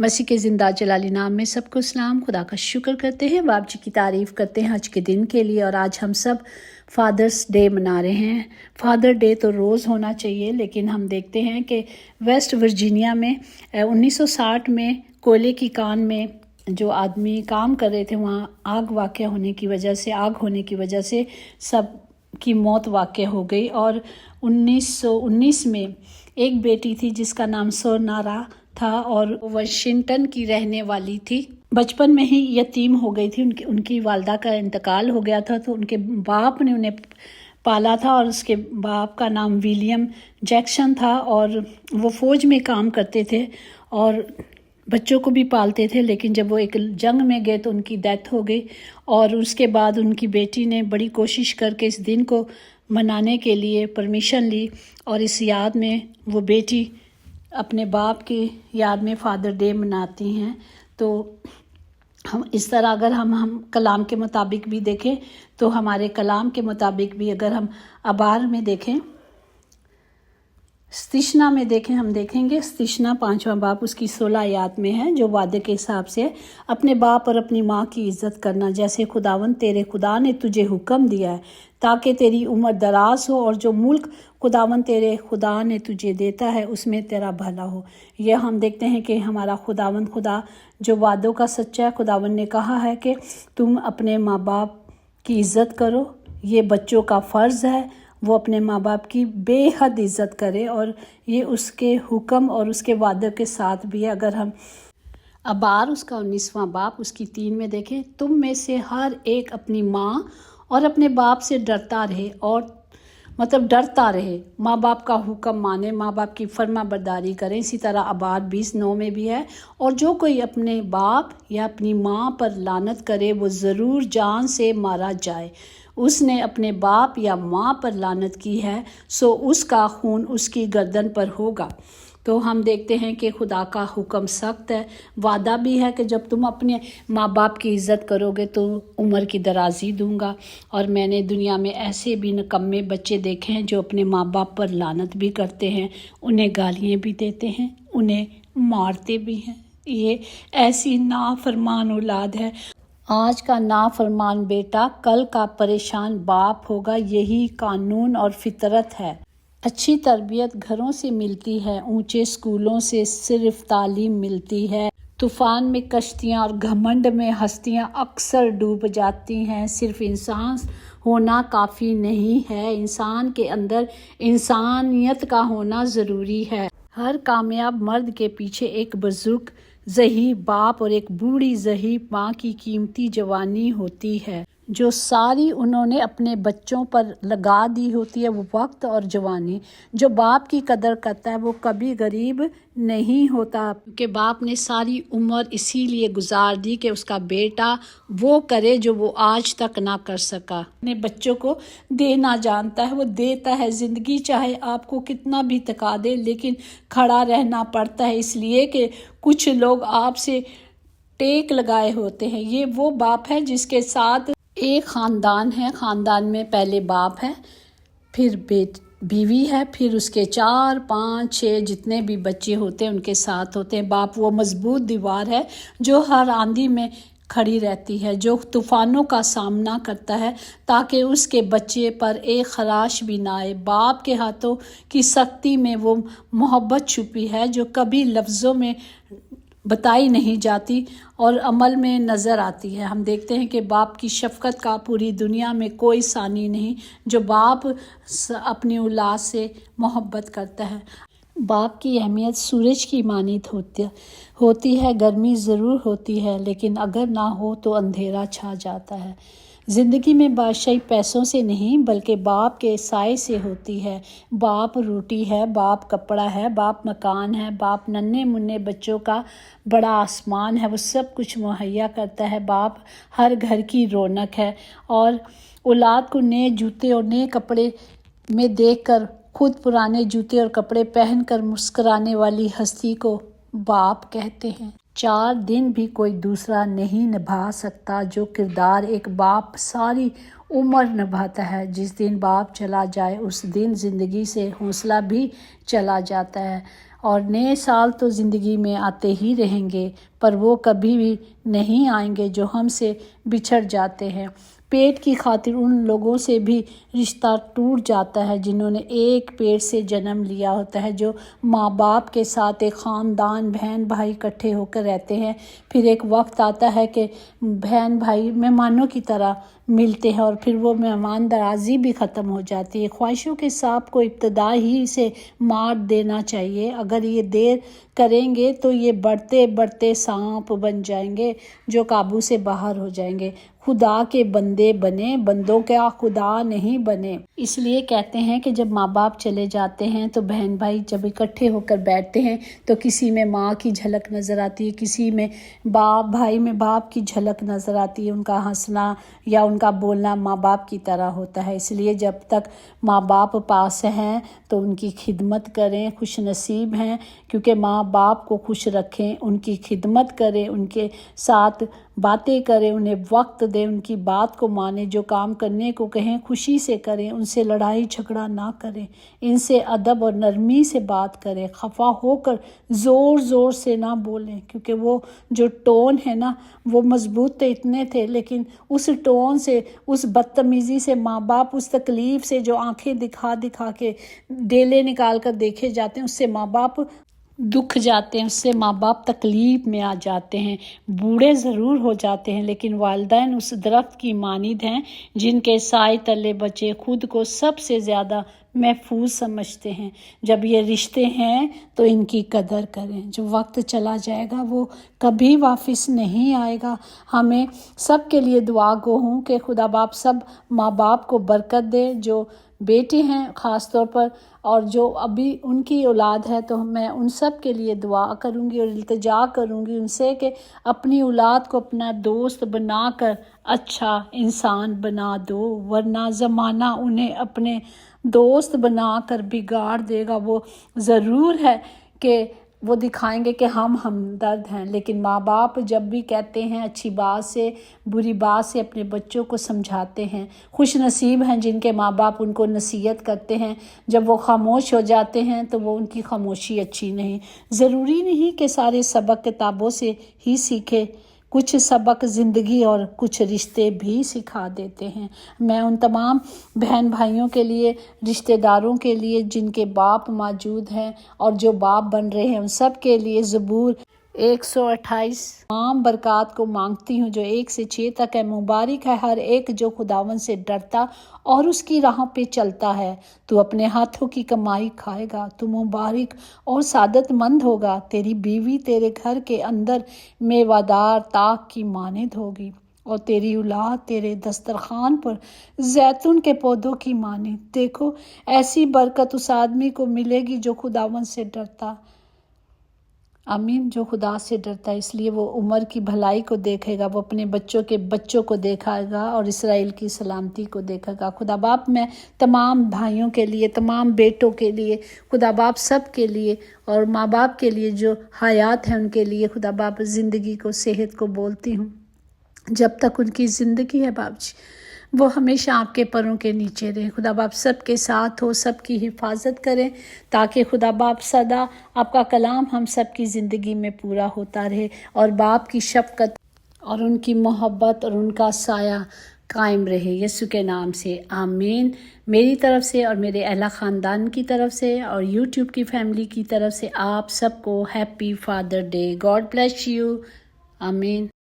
مسیح کے زندہ جلالی نام میں سب کو سلام۔ خدا کا شکر کرتے ہیں، باپ جی کی تعریف کرتے ہیں آج کے دن کے لیے۔ اور آج ہم سب فادرس ڈے منا رہے ہیں۔ فادر ڈے تو روز ہونا چاہیے، لیکن ہم دیکھتے ہیں کہ ویسٹ ورجینیا میں 1960 میں کوئلے کی کان میں جو آدمی کام کر رہے تھے، وہاں آگ ہونے کی وجہ سے سب کی موت واقع ہو گئی۔ اور 1919 میں ایک بیٹی تھی جس کا نام سورنارا تھا، اور واشنگٹن کی رہنے والی تھی۔ بچپن میں ہی یتیم ہو گئی تھی، ان کی والدہ کا انتقال ہو گیا تھا، تو ان کے باپ نے انہیں پالا تھا، اور اس کے باپ کا نام ولیم جیکسن تھا، اور وہ فوج میں کام کرتے تھے اور بچوں کو بھی پالتے تھے۔ لیکن جب وہ ایک جنگ میں گئے تو ان کی ڈیتھ ہو گئی، اور اس کے بعد ان کی بیٹی نے بڑی کوشش کر کے اس دن کو منانے کے لیے پرمیشن لی، اور اس یاد میں وہ بیٹی اپنے باپ کی یاد میں فادر ڈے مناتی ہیں۔ تو ہم اس طرح اگر ہم کلام کے مطابق بھی دیکھیں تو ہمارے کلام کے مطابق بھی اگر ہم ابار میں دیکھیں، استثنا میں دیکھیں، ہم دیکھیں گے استثنا 5واں باب اس کی 16 آیات میں ہے، جو وعدے کے حساب سے اپنے باپ اور اپنی ماں کی عزت کرنا، جیسے خداوند تیرے خدا نے تجھے حکم دیا ہے، تاکہ تیری عمر دراز ہو اور جو ملک خداوند تیرے خدا نے تجھے دیتا ہے اس میں تیرا بھلا ہو۔ یہ ہم دیکھتے ہیں کہ ہمارا خداوند خدا جو وعدوں کا سچا ہے، خداوند نے کہا ہے کہ تم اپنے ماں باپ کی عزت کرو، یہ بچوں کا فرض ہے، وہ اپنے ماں باپ کی بے حد عزت کرے، اور یہ اس کے حکم اور اس کے وعدے کے ساتھ بھی ہے۔ اگر ہم ابار اس کا 19واں باب اس کی 3 میں دیکھیں، تم میں سے ہر ایک اپنی ماں اور اپنے باپ سے ڈرتا رہے، اور ڈرتا رہے، ماں باپ کا حکم مانے، ماں باپ کی فرما برداری کریں۔ اسی طرح ابار 20:9 میں بھی ہے، اور جو کوئی اپنے باپ یا اپنی ماں پر لعنت کرے وہ ضرور جان سے مارا جائے۔ اس نے اپنے باپ یا ماں پر لعنت کی ہے، سو اس کا خون اس کی گردن پر ہوگا۔ تو ہم دیکھتے ہیں کہ خدا کا حکم سخت ہے، وعدہ بھی ہے کہ جب تم اپنے ماں باپ کی عزت کرو گے تو عمر کی درازی دوں گا۔ اور میں نے دنیا میں ایسے بھی نکمے بچے دیکھے ہیں جو اپنے ماں باپ پر لعنت بھی کرتے ہیں، انہیں گالیاں بھی دیتے ہیں، انہیں مارتے بھی ہیں۔ یہ ایسی نافرمان اولاد ہے۔ آج کا نافرمان بیٹا کل کا پریشان باپ ہوگا، یہی قانون اور فطرت ہے۔ اچھی تربیت گھروں سے ملتی ہے، اونچے اسکولوں سے صرف تعلیم ملتی ہے۔ طوفان میں کشتیاں اور گھمنڈ میں ہستیاں اکثر ڈوب جاتی ہیں۔ صرف انسان ہونا کافی نہیں ہے، انسان کے اندر انسانیت کا ہونا ضروری ہے۔ ہر کامیاب مرد کے پیچھے ایک بزرگ ذہین باپ اور ایک بوڑھی ذہین ماں کی قیمتی جوانی ہوتی ہے، جو ساری انہوں نے اپنے بچوں پر لگا دی ہوتی ہے، وہ وقت اور جوانی۔ جو باپ کی قدر کرتا ہے وہ کبھی غریب نہیں ہوتا، کیونکہ باپ نے ساری عمر اسی لیے گزار دی کہ اس کا بیٹا وہ کرے جو وہ آج تک نہ کر سکا۔ اپنے بچوں کو دینا جانتا ہے، وہ دیتا ہے۔ زندگی چاہے آپ کو کتنا بھی تکا دے، لیکن کھڑا رہنا پڑتا ہے، اس لیے کہ کچھ لوگ آپ سے ٹیک لگائے ہوتے ہیں۔ یہ وہ باپ ہے جس کے ساتھ ایک خاندان ہے، خاندان میں پہلے باپ ہے، پھر بیوی ہے، پھر اس کے 4 5 6 جتنے بھی بچے ہوتے ہیں ان کے ساتھ ہوتے ہیں۔ باپ وہ مضبوط دیوار ہے جو ہر آندھی میں کھڑی رہتی ہے، جو طوفانوں کا سامنا کرتا ہے تاکہ اس کے بچے پر ایک خراش بھی نہ آئے۔ باپ کے ہاتھوں کی سختی میں وہ محبت چھپی ہے جو کبھی لفظوں میں بتائی نہیں جاتی اور عمل میں نظر آتی ہے۔ ہم دیکھتے ہیں کہ باپ کی شفقت کا پوری دنیا میں کوئی ثانی نہیں، جو باپ اپنی اولاد سے محبت کرتا ہے۔ باپ کی اہمیت سورج کی مانند ہوتی ہے، گرمی ضرور ہوتی ہے، لیکن اگر نہ ہو تو اندھیرا چھا جاتا ہے۔ زندگی میں بادشاہی پیسوں سے نہیں بلکہ باپ کے سائے سے ہوتی ہے۔ باپ روٹی ہے، باپ کپڑا ہے، باپ مکان ہے، باپ ننھے منھے بچوں کا بڑا آسمان ہے، وہ سب کچھ مہیا کرتا ہے۔ باپ ہر گھر کی رونق ہے، اور اولاد کو نئے جوتے اور نئے کپڑے میں دیکھ کر خود پرانے جوتے اور کپڑے پہن کر مسکرانے والی ہستی کو باپ کہتے ہیں۔ 4 دن بھی کوئی دوسرا نہیں نبھا سکتا جو کردار ایک باپ ساری عمر نبھاتا ہے۔ جس دن باپ چلا جائے اس دن زندگی سے حوصلہ بھی چلا جاتا ہے، اور نئے سال تو زندگی میں آتے ہی رہیں گے، پر وہ کبھی بھی نہیں آئیں گے جو ہم سے بچھڑ جاتے ہیں۔ پیٹ کی خاطر ان لوگوں سے بھی رشتہ ٹوٹ جاتا ہے جنہوں نے ایک پیٹ سے جنم لیا ہوتا ہے، جو ماں باپ کے ساتھ ایک خاندان، بہن بھائی اکٹھے ہو کر رہتے ہیں۔ پھر ایک وقت آتا ہے کہ بہن بھائی مہمانوں کی طرح ملتے ہیں، اور پھر وہ مہمان نوازی بھی ختم ہو جاتی ہے۔ خواہشوں کے سانپ کو ابتدا ہی سے مار دینا چاہیے۔ اگر یہ دیر کریں گے تو یہ بڑھتے بڑھتے سانپ بن جائیں گے جو قابو سے باہر ہو جائیں گے۔ خدا کے بندے بنے، بندوں کا خدا نہیں بنے۔ اس لیے کہتے ہیں کہ جب ماں باپ چلے جاتے ہیں تو بہن بھائی جب اکٹھے ہو کر بیٹھتے ہیں تو کسی میں ماں کی جھلک نظر آتی ہے، کسی میں بھائی میں باپ کی جھلک نظر آتی ہے۔ ان کا ہنسنا یا ان کا بولنا ماں باپ کی طرح ہوتا ہے۔ اس لیے جب تک ماں باپ پاس ہیں تو ان کی خدمت کریں، خوش نصیب ہیں، کیونکہ ماں باپ کو خوش رکھیں، ان کی خدمت کریں، ان کے ساتھ باتیں کریں، انہیں وقت دیں، ان کی بات کو مانیں، جو کام کرنے کو کہیں خوشی سے کریں، ان سے لڑائی جھگڑا نہ کریں، ان سے ادب اور نرمی سے بات کریں، خفا ہو کر زور زور سے نہ بولیں، کیونکہ وہ جو ٹون ہے نا وہ مضبوط تو اتنے تھے، لیکن اس ٹون سے، اس بدتمیزی سے ماں باپ اس تکلیف سے جو آنکھیں دکھا دکھا کے ڈیلے نکال کر دیکھے جاتے ہیں، اس سے ماں باپ دکھ جاتے ہیں، اس سے ماں باپ تکلیف میں آ جاتے ہیں، بوڑھے ضرور ہو جاتے ہیں، لیکن والدین اس درخت کی مانند ہیں جن کے سائے تلے بچے خود کو سب سے زیادہ محفوظ سمجھتے ہیں۔ جب یہ رشتے ہیں تو ان کی قدر کریں۔ جو وقت چلا جائے گا وہ کبھی واپس نہیں آئے گا۔ ہمیں سب کے لیے دعا گو ہوں کہ خدا باپ سب ماں باپ کو برکت دے، جو بیٹے ہیں خاص طور پر، اور جو ابھی ان کی اولاد ہے تو میں ان سب کے لیے دعا کروں گی اور التجا کروں گی ان سے کہ اپنی اولاد کو اپنا دوست بنا کر اچھا انسان بنا دو، ورنہ زمانہ انہیں اپنے دوست بنا کر بگاڑ دے گا۔ وہ ضرور ہے کہ وہ دکھائیں گے کہ ہم ہمدرد ہیں، لیکن ماں باپ جب بھی کہتے ہیں اچھی بات سے، بری بات سے اپنے بچوں کو سمجھاتے ہیں۔ خوش نصیب ہیں جن کے ماں باپ ان کو نصیحت کرتے ہیں۔ جب وہ خاموش ہو جاتے ہیں تو وہ ان کی خاموشی اچھی نہیں۔ ضروری نہیں کہ سارے سبق کتابوں سے ہی سیکھے، کچھ سبق زندگی اور کچھ رشتے بھی سکھا دیتے ہیں۔ میں ان تمام بہن بھائیوں کے لیے، رشتہ داروں کے لیے جن کے باپ موجود ہیں اور جو باپ بن رہے ہیں، ان سب کے لیے زبور 128 تمام برکات کو مانگتی ہوں جو 1 سے 6 تک ہے۔ مبارک ہے ہر ایک جو خداوند سے ڈرتا اور اس کی راہوں پہ چلتا ہے۔ تو اپنے ہاتھوں کی کمائی کھائے گا، تو مبارک اور سعادت مند ہوگا۔ تیری بیوی تیرے گھر کے اندر میوہ طاق کی مانند ہوگی، اور تیری اولاد تیرے دسترخوان پر زیتون کے پودوں کی مانند۔ دیکھو ایسی برکت اس آدمی کو ملے گی جو خداوند سے ڈرتا۔ آمین۔ جو خدا سے ڈرتا ہے، اس لیے وہ عمر کی بھلائی کو دیکھے گا، وہ اپنے بچوں کے بچوں کو دیکھے گا اور اسرائیل کی سلامتی کو دیکھے گا۔ خدا باپ میں تمام بھائیوں کے لیے، تمام بیٹوں کے لیے، خدا باپ سب کے لیے اور ماں باپ کے لیے جو حیات ہیں ان کے لیے خدا باپ زندگی کو، صحت کو بولتی ہوں۔ جب تک ان کی زندگی ہے باپ جی، وہ ہمیشہ آپ کے پروں کے نیچے رہیں۔ خدا باپ سب کے ساتھ ہو، سب کی حفاظت کریں، تاکہ خدا باپ صدا آپ کا کلام ہم سب کی زندگی میں پورا ہوتا رہے، اور باپ کی شفقت اور ان کی محبت اور ان کا سایہ قائم رہے، یسوع کے نام سے آمین۔ میری طرف سے اور میرے اہل خاندان کی طرف سے اور یوٹیوب کی فیملی کی طرف سے آپ سب کو happy father day. God bless you. آمین۔